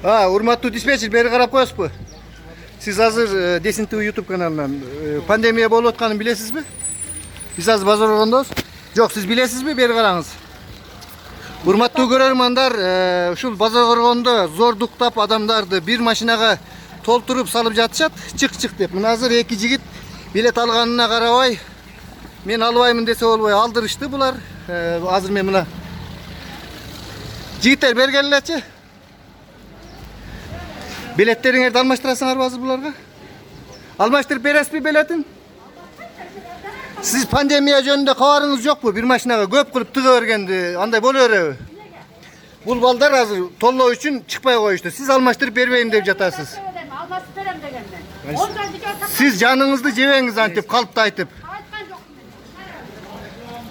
Урматтуу диспетчер, бери карап коесузбу? Сиз азыр Десин ТВ YouTube каналынан пандемия болуп атканын билесизби? Биз азыр базар оргондобуз. Жок, сиз билесизби? Бери караңыз. Урматтуу көрөрмандар, ушул базар оргондо зордуктап адамдарды бир машинага толтуруп салып жатышат, чык деп. Мына азыр эки жигит билет алганына карабай, мен албаймын десе болбой алдырышты булар. Азыр мен мына жигиттер бергенлечи. Biletleringерди алмаштырасыңарбы азыр буларга? Алмаштырып бересизби билетин? Сиз пандемия жөнүндө кабарыңыз жокпу? Бир машинага көп кылып тыга бергенди, андай боло береби? Бул балдар азыр толлоо үчүн чыкпай коюшту. Сиз алмаштырып бербейм деп жатасыз. Алмаштырып берем дегенде. Сиз жаныңызды жебеңиз антип калпты айтып.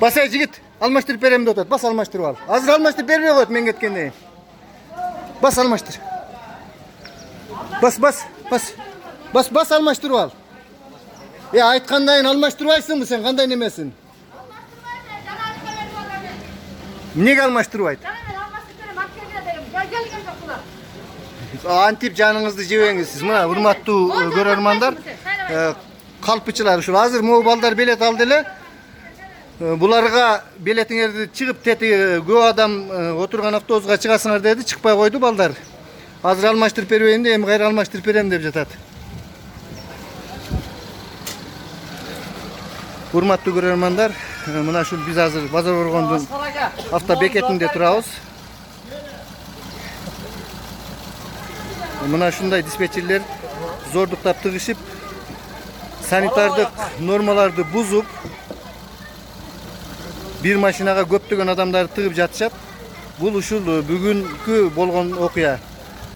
Басай жигит, алмаштырып берем деп атат. Бас алмаштырып ал. Азыр алмаштырып бербей коет мен кеткенден. Бас алмаштыр. Бас алмаштырып ал. Айткандайын алмаштырбайсыңбы сен, кандай немесин? Эмнеге алмаштырбайт? Антип жаныңызды жебеңиз сиз. Мына урматтуу көрөрмандар, калпычылар ушул азыр могу балдар билет алды эле. Буларга билетиңерди чыгып тети көп адам отурган автобуска чыгасыңар деди, чыкпай койду балдар. Азыр алмаштырып бербейм де, эми кайра алмаштырып берем деп жатат. Урматтуу көрөрмандар, мына ушул биз азыр базар оргондун автобекетинде турабыз. Мына ушундай диспетчерлер зордуктап тыгышып, санитардык нормаларды бузуп, бир машинага көптөгөн адамдарды тыгып жатышат. Бул ушул бүгүнкү болгон окуя.